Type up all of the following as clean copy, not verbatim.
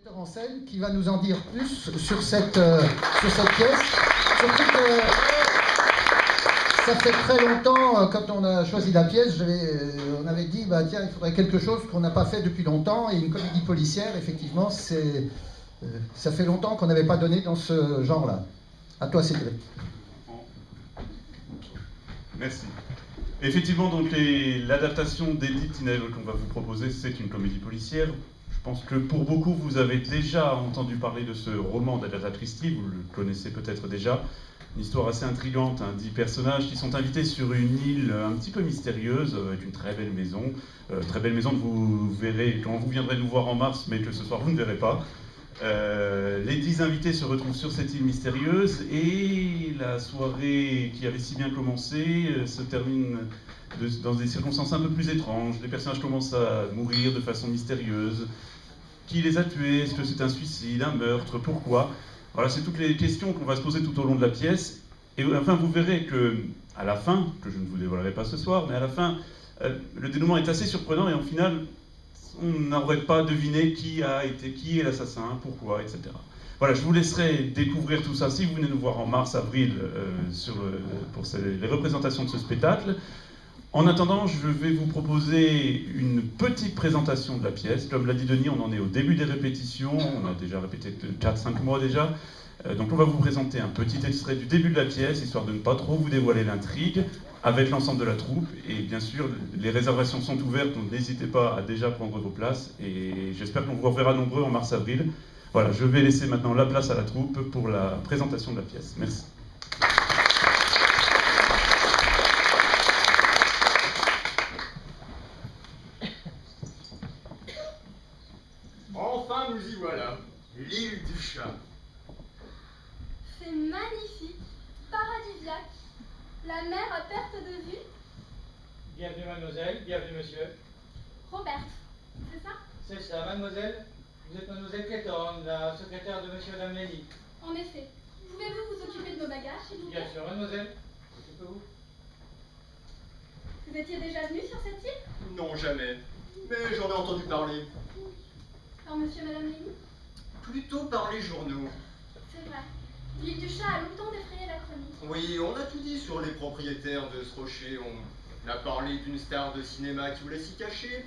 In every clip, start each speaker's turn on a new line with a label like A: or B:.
A: Metteur en scène qui va nous en dire plus sur cette pièce. Surtout que ça fait très longtemps, quand on a choisi la pièce, on avait dit, bah, tiens, il faudrait quelque chose qu'on n'a pas fait depuis longtemps, et une comédie policière, effectivement, ça fait longtemps qu'on n'avait pas donné dans ce genre-là. À toi, Cédric.
B: Merci. Effectivement, donc l'adaptation d'Edith Tinel qu'on va vous proposer, c'est une comédie policière. Je pense que pour beaucoup, vous avez déjà entendu parler de ce roman d'Agatha Christie, vous le connaissez peut-être déjà. Une histoire assez intrigante, 10 personnages qui sont invités sur une île un petit peu mystérieuse, avec une très belle maison. Très belle maison que vous verrez quand vous viendrez nous voir en mars, mais que ce soir vous ne verrez pas. Les 10 invités se retrouvent sur cette île mystérieuse et la soirée qui avait si bien commencé se termine dans des circonstances un peu plus étranges. Les personnages commencent à mourir de façon mystérieuse. Qui les a tués? Est-ce que c'est un suicide, un meurtre? Pourquoi? Voilà, c'est toutes les questions qu'on va se poser tout au long de la pièce. Et enfin, vous verrez que, à la fin, que je ne vous dévoilerai pas ce soir, mais à la fin, le dénouement est assez surprenant et en final, on n'aurait pas deviné qui est l'assassin, pourquoi, etc. Voilà, je vous laisserai découvrir tout ça si vous venez nous voir en mars-avril pour les représentations de ce spectacle. En attendant, je vais vous proposer une petite présentation de la pièce. Comme l'a dit Denis, on en est au début des répétitions, on a déjà répété 4-5 mois déjà. Donc on va vous présenter un petit extrait du début de la pièce, histoire de ne pas trop vous dévoiler l'intrigue, avec l'ensemble de la troupe. Et bien sûr, les réservations sont ouvertes, donc n'hésitez pas à déjà prendre vos places. Et j'espère qu'on vous reverra nombreux en mars-avril. Voilà, je vais laisser maintenant la place à la troupe pour la présentation de la pièce. Merci.
C: Enfin, nous y voilà, l'île du chat.
D: C'est magnifique, paradisiaque. La mer à perte de vue.
E: Bienvenue mademoiselle, bienvenue monsieur.
D: Robert, c'est ça?
E: C'est ça, mademoiselle. Vous êtes mademoiselle Clayton, la secrétaire de monsieur et madame Lenny.
D: En effet. Pouvez-vous vous occuper de nos bagages, s'il vous plaît?
E: Bien sûr, mademoiselle. Occupez-vous.
D: Vous étiez déjà venu sur cette île?
C: Non, jamais. Mais j'en ai entendu parler.
D: Par monsieur et madame Lenny?
C: Plutôt par les journaux.
D: C'est vrai. L'île du chat a longtemps défrayé la chronique.
C: Oui, on a tout dit sur les propriétaires de ce rocher. On a parlé d'une star de cinéma qui voulait s'y cacher,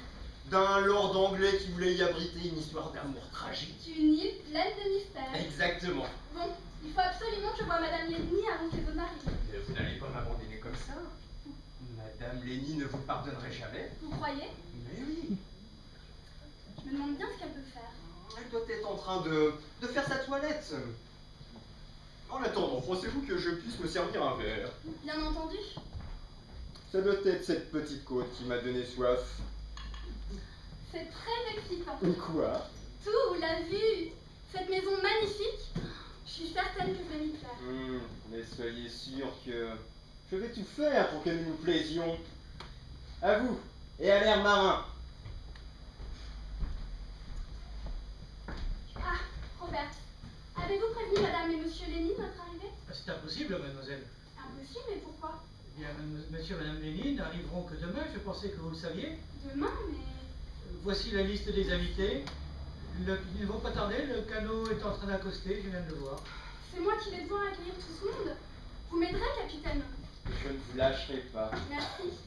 C: d'un lord anglais qui voulait y abriter une histoire d'amour tragique.
D: Une île pleine de mystères.
C: Exactement.
D: Bon, il faut absolument que je voie madame Lenny avant que les autres n'arrivent.
C: Vous n'allez pas m'abandonner comme ça. Madame Lenny ne vous pardonnerait jamais.
D: Vous croyez?
C: Mais oui.
D: Je me demande bien ce qu'elle peut faire.
C: Elle doit être en train de faire sa toilette. En attendant, pensez-vous que je puisse me servir un verre?
D: Bien entendu.
C: Ça doit être cette petite côte qui m'a donné soif.
D: C'est très excitant.
C: Quoi?
D: Tout, la vue, cette maison magnifique. Je suis certaine que je vais m'y plaire.
C: Mais soyez sûr que je vais tout faire pour que nous nous plaisions. À vous et à l'air marin.
D: Ah, Robert, avez-vous prévenu madame et monsieur Lenny de notre arrivée?
E: C'est impossible, mademoiselle.
D: Impossible, mais pourquoi?
E: Eh bien, monsieur et madame Lenny n'arriveront que demain, je pensais que vous le saviez.
D: Demain, mais...
E: Voici la liste des invités. Ils ne vont pas tarder, le canot est en train d'accoster, je viens de le voir.
D: C'est moi qui vais devoir accueillir tout ce monde. Vous m'aiderez, capitaine?
C: Je ne vous lâcherai pas.
D: Merci.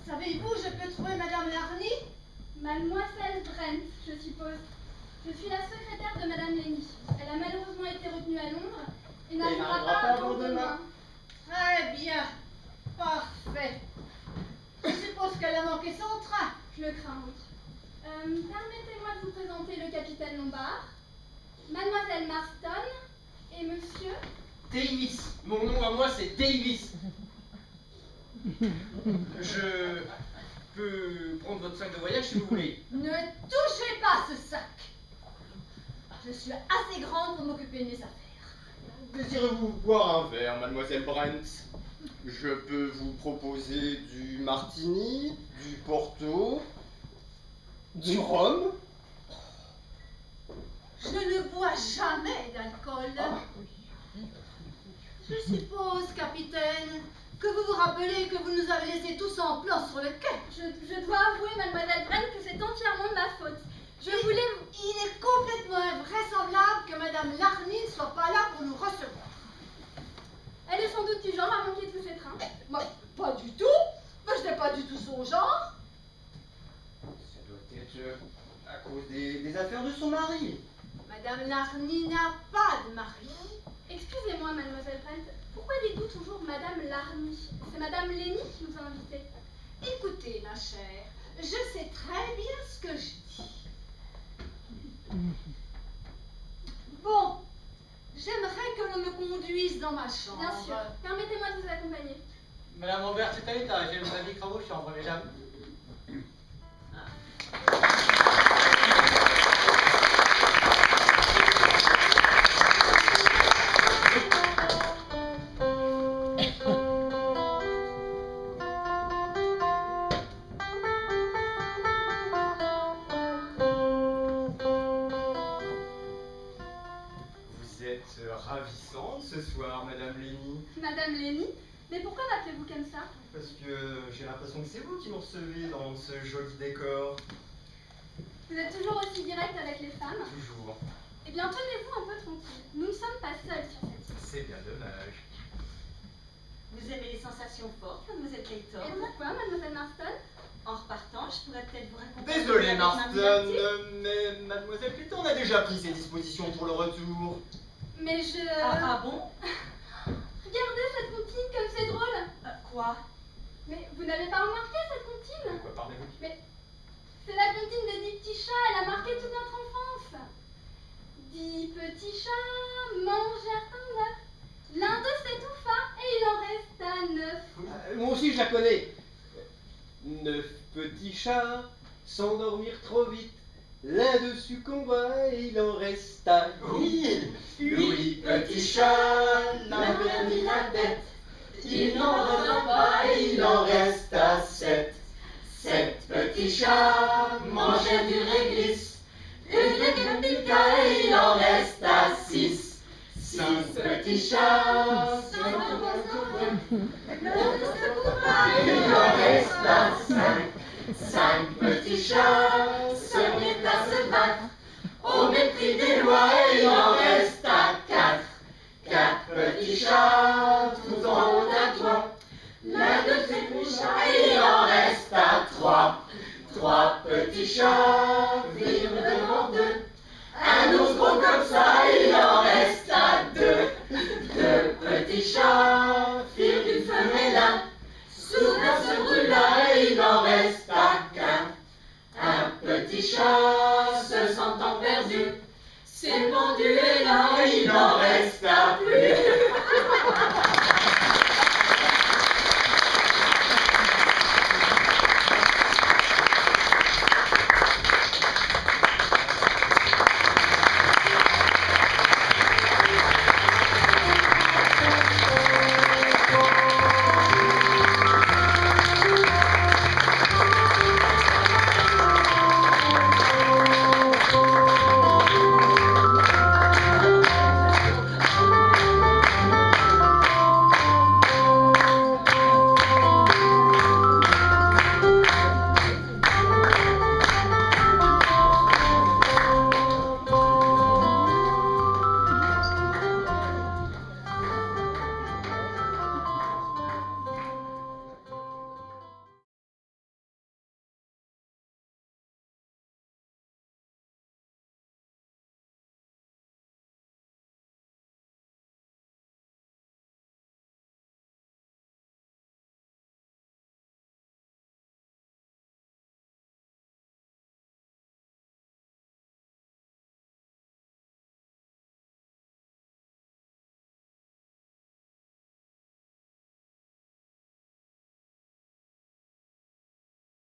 F: Savez-vous, je peux trouver Madame Larny?
D: Mademoiselle Brent, je suppose. Je suis la secrétaire de madame Lenny. Elle a malheureusement été retenue à Londres et n'arrivera pas avant demain.
F: Très bien. Parfait. Je suppose qu'elle a manqué son train.
D: Je le crains, oui. Permettez-moi de vous présenter le capitaine Lombard, mademoiselle Marston et monsieur...
C: Davis. Mon nom à moi, c'est Davis. Je peux prendre votre sac de voyage si vous voulez.
F: Ne touchez pas ce sac. Je suis assez grande pour m'occuper de mes affaires.
C: Désirez-vous boire un verre, mademoiselle Brent? Je peux vous proposer du martini, du porto, du rhum.
F: Je ne bois jamais d'alcool. Je suppose, capitaine, que vous vous rappelez que vous nous avez laissés tous en plan sur le quai.
D: Je dois avouer, mademoiselle Brent, que c'est entièrement de ma faute. Il
F: est complètement invraisemblable que madame Larny ne soit pas là pour nous recevoir.
D: Elle est sans doute du genre à manquer tous ses trains.
F: Moi, pas du tout. Moi, je n'ai pas du tout son genre.
C: Ça doit être à cause des affaires de son mari.
F: Madame Larny n'a pas de mari.
D: Excusez-moi, mademoiselle Brent, pourquoi dites-vous toujours madame Larny? C'est madame Lenny qui nous a invités.
F: Écoutez, ma chère, je sais très bien ce que je dis. Bon, j'aimerais que l'on me conduise dans ma chambre.
D: Bien sûr. Permettez-moi de vous accompagner.
E: Madame Aubert, c'est à l'étage. Elle nous indiquera vos chambres, mesdames.
C: Ravissante ce soir, Madame Lenny.
D: Madame Lenny? Mais pourquoi m'appelez-vous comme ça?
C: Parce que j'ai l'impression que c'est vous qui nous recevez dans ce joli décor.
D: Vous êtes toujours aussi direct avec les femmes?
C: Toujours.
D: Eh bien, tenez-vous un peu tranquille. Nous ne sommes pas seuls sur cette île.
C: C'est bien dommage.
G: Vous aimez les sensations fortes, mademoiselle Clayton?
D: Et pourquoi, mademoiselle Marston?
G: En repartant, je pourrais peut-être vous raconter...
C: Désolé,
G: avec
C: Marston, mais Mademoiselle Clayton a déjà pris ses dispositions pour le retour.
D: Mais je...
G: Ah bon?
D: Regardez cette comptine comme c'est drôle.
G: Quoi?
D: Mais vous n'avez pas remarqué cette comptine?
C: Quoi parlez-vous?
D: Mais c'est la comptine des 10 petits chats, elle a marqué toute notre enfance. 10 petits chats mangèrent un œuf. L'un d'eux s'étouffa et il en resta 9.
C: Moi aussi je la connais. 9 petits chats s'endormirent trop vite. L'un succomba et il en resta 8. 8 petits chats n'avaient ni la tête. Il n'en revint pas et il en resta 7. 7 petits chats mangèrent du réglisse. Une pica et il en resta 6. 6 petits chats et il en resta 5. 5 petits chats se mirent à se battre au mépris des lois et il en resta 4. 4 petits chats tout en haut d'un toit. L'un de ces petits chats et il en resta 3. 3 petits chats virent devant eux un ours gros comme ça et il en resta 2. 2 petits chats firent du feu mélin. Soudain se brûla et il en resta qu'un. Un petit chat se sentant perdu s'est pendu et là il n'en resta plus.